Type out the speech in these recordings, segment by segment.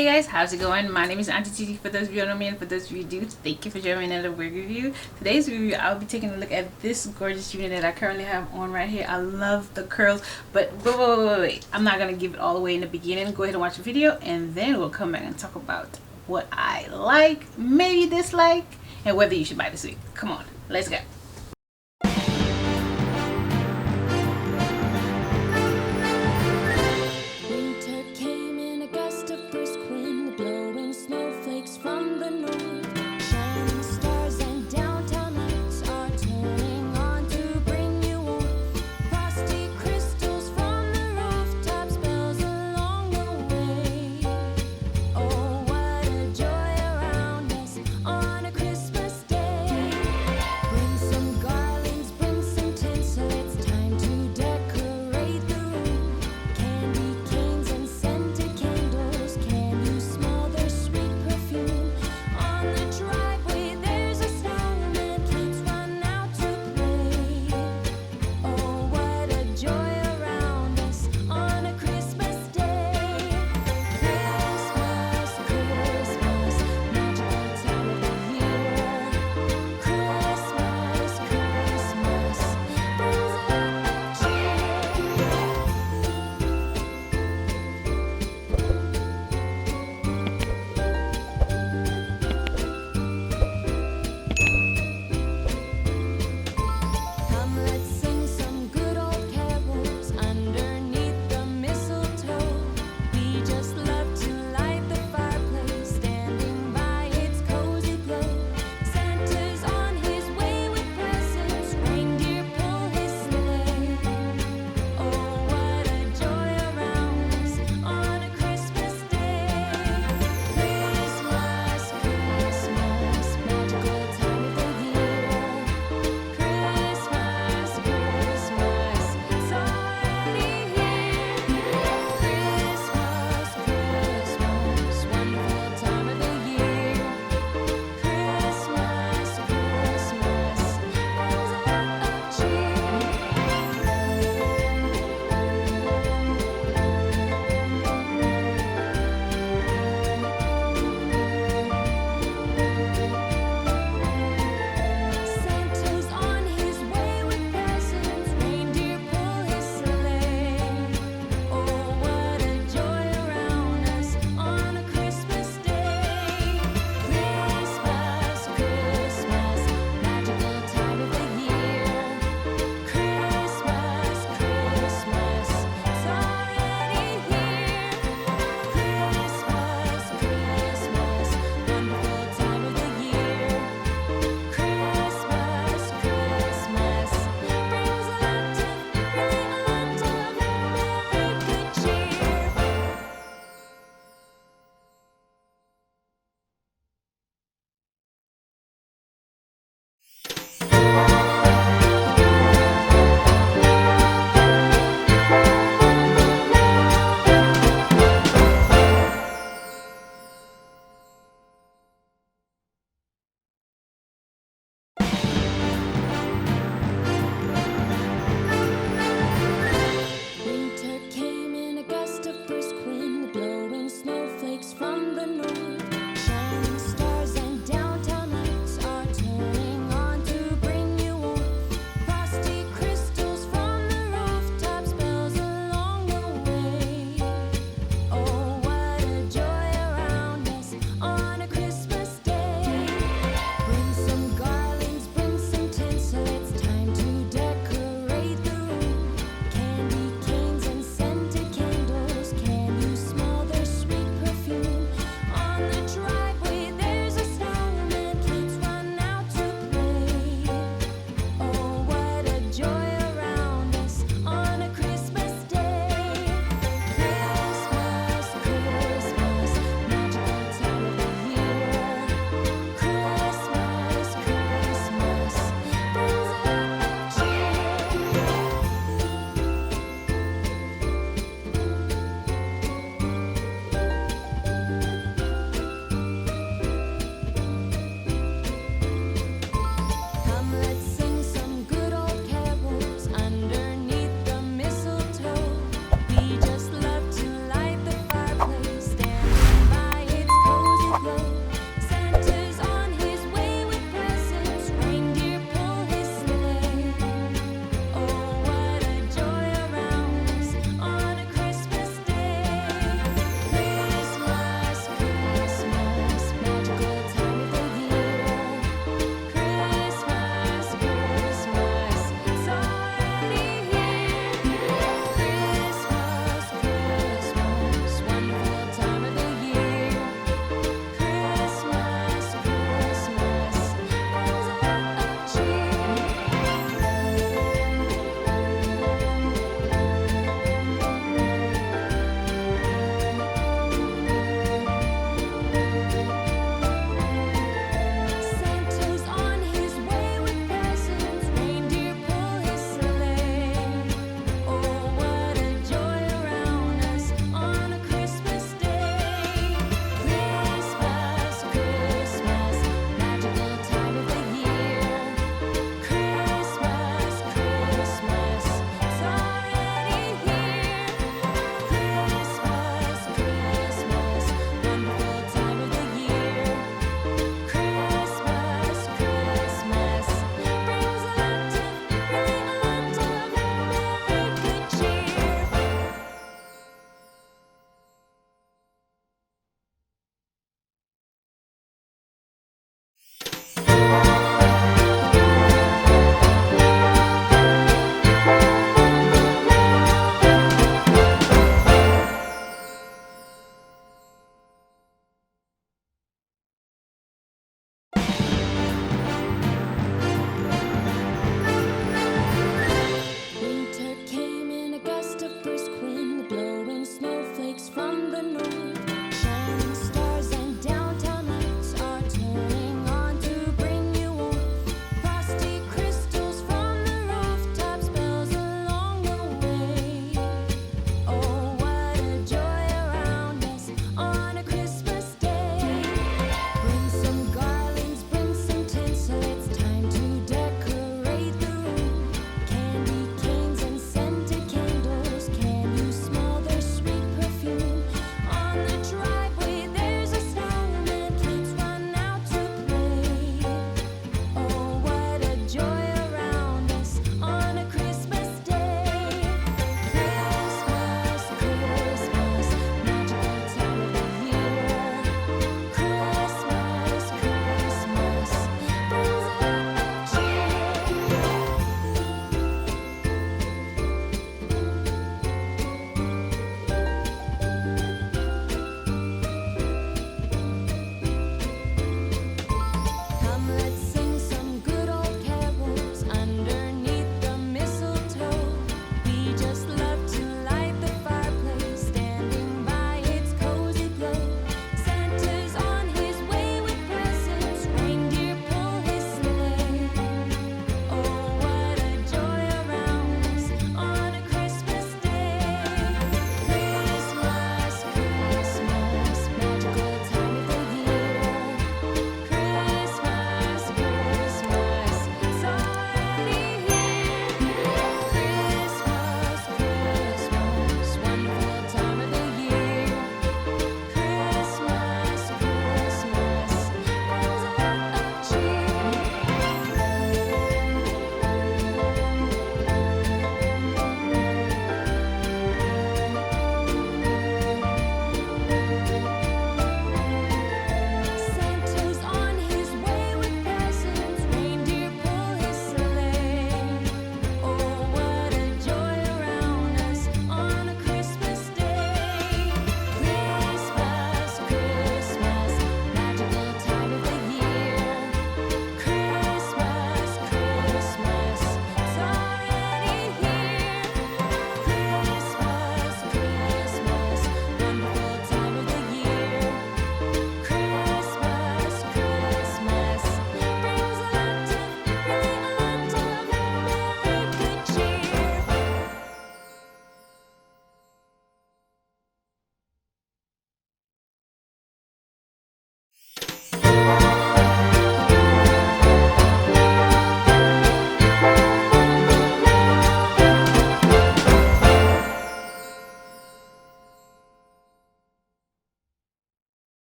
Hey guys, how's it going? My name is Auntie Titi. For those of you who know me and for those of you who do, thank you for joining me in another wig review. Today's review, I'll be taking a look at this gorgeous unit that I currently have on right here. I love the curls, but wait. I'm not going to give it all away in the beginning. Go ahead and watch the video and then we'll come back and talk about what I like, maybe dislike, and whether you should buy this wig. Come on, let's go.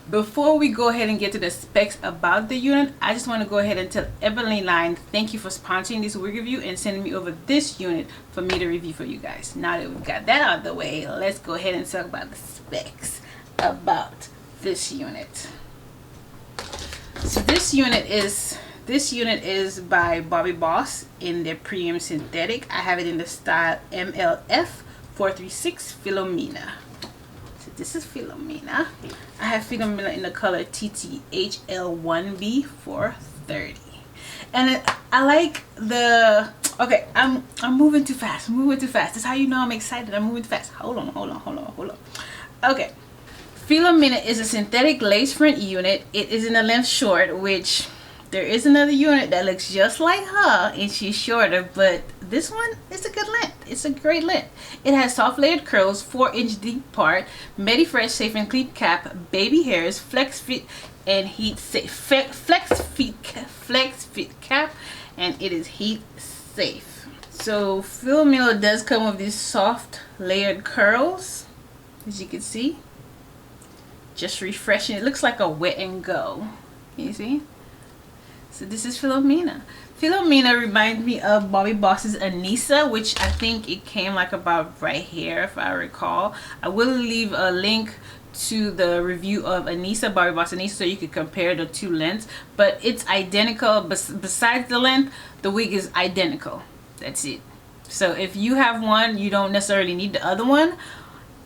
before we go ahead and get to the specs about the unit, I just want to go ahead and tell Ebonyline thank you for sponsoring this wig review and sending me over this unit for me to review for you guys. Now that we've got that out of the way, let's go ahead and talk about the specs about this unit. So this unit is by Bobbi Boss in their premium synthetic. I have it in the style MLF 436 Philomena. So this is Philomena. I have Philomena in the color TTHL1B 430. And I like the, okay, I'm moving too fast. I'm moving too fast. That's how you know I'm excited. I'm moving too fast. Hold on. Okay. Philomena is a synthetic lace front unit. It is in a length short, which there is another unit that looks just like her and she's shorter, but this one is a good length. It's a great length. It has soft layered curls, 4-inch deep part, MEDIFRESH safe and clean cap, baby hairs, FLEXFIT and heat safe. FLEXFIT cap, and it is heat safe. So Philomena does come with these soft layered curls, as you can see. Just refreshing. It looks like a wet and go. Can you see? So this is Philomena. Philomena reminds me of Bobbi Boss's Anisa, which I think it came like about right here if I recall. I will leave a link to the review of Anisa, Bobbi Boss Anisa, so you can compare the two lengths. But it's identical. Besides the length, the wig is identical. That's it. So if you have one, you don't necessarily need the other one.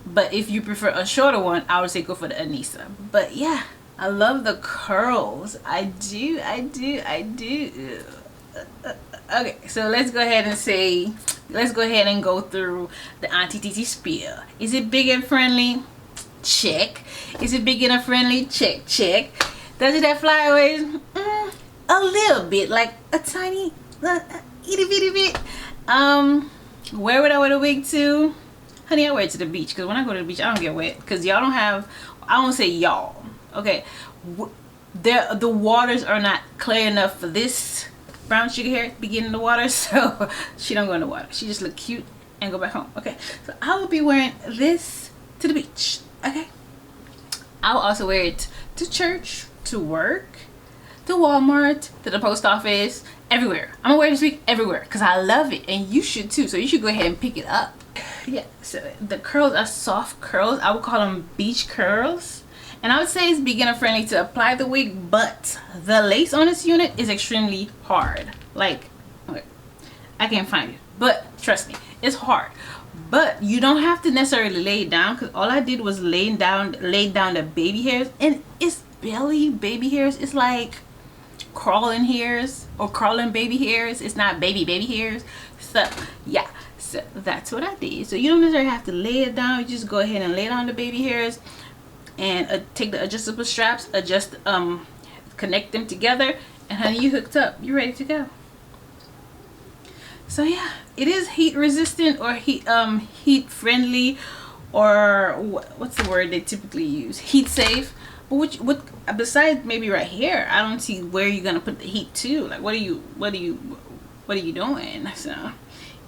But if you prefer a shorter one, I would say go for the Anisa. But yeah, I love the curls. I do. Okay, so let's go ahead and go through the anti-TT spiel. Is it big and friendly? Check. Is it big and friendly? Check. Does it have flyaways? A little bit, like a tiny, itty bitty bit. Where would I wear the wig to? Honey, I wear it to the beach, because when I go to the beach, I don't get wet, because y'all don't have, I won't say y'all, okay, the waters are not clear enough for this brown sugar hair to be getting in the water, so she don't go in the water. She just look cute and go back home. Okay, so I will be wearing this to the beach. Okay, I will also wear it to church, to work, to Walmart, to the post office, everywhere. I'm gonna wear this wig everywhere because I love it, and you should too, so you should go ahead and pick it up. Yeah, so the curls are soft curls. I would call them beach curls, and I would say it's beginner friendly to apply the wig, but the lace on this unit is extremely hard. Like, okay, I can't find it, but trust me, it's hard. But you don't have to necessarily lay it down, because all I did was lay down the baby hairs, and it's barely baby hairs. It's like crawling hairs or crawling baby hairs. It's not baby hairs. So yeah, so that's what I did. So you don't necessarily have to lay it down. You just go ahead and lay down the baby hairs and take the adjustable straps, connect them together, and honey, you hooked up. You're ready to go. So yeah, it is heat resistant or heat friendly, or what's the word they typically use? Heat safe. But what besides maybe right here, I don't see where you're gonna put the heat to. Like, what are you doing? So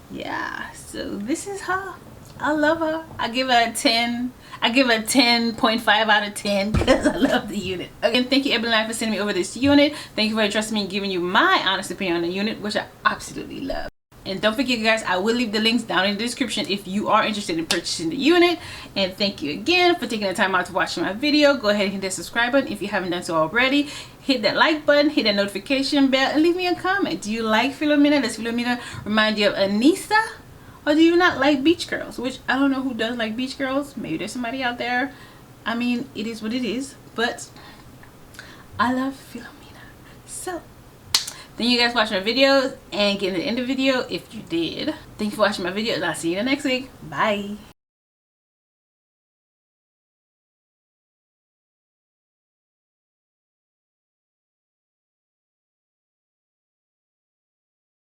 yeah, so this is her. I love her. I give her a 10. I give her a 10.5 out of 10 because I love the unit. Again, thank you Ebonyline for sending me over this unit. Thank you for trusting me and giving you my honest opinion on the unit, which I absolutely love. And don't forget, guys, I will leave the links down in the description if you are interested in purchasing the unit. And thank you again for taking the time out to watch my video. Go ahead and hit that subscribe button if you haven't done so already. Hit that like button, hit that notification bell, and leave me a comment. Do you like Philomena? Does Philomena remind you of Anisa? Or do you not like beach curls? Which, I don't know who does like beach curls. Maybe there's somebody out there. I mean, it is what it is. But I love Philomena. So thank you guys for watching my videos, and get to the end of the video if you did. Thank you for watching my videos. I'll see you in the next week. Bye.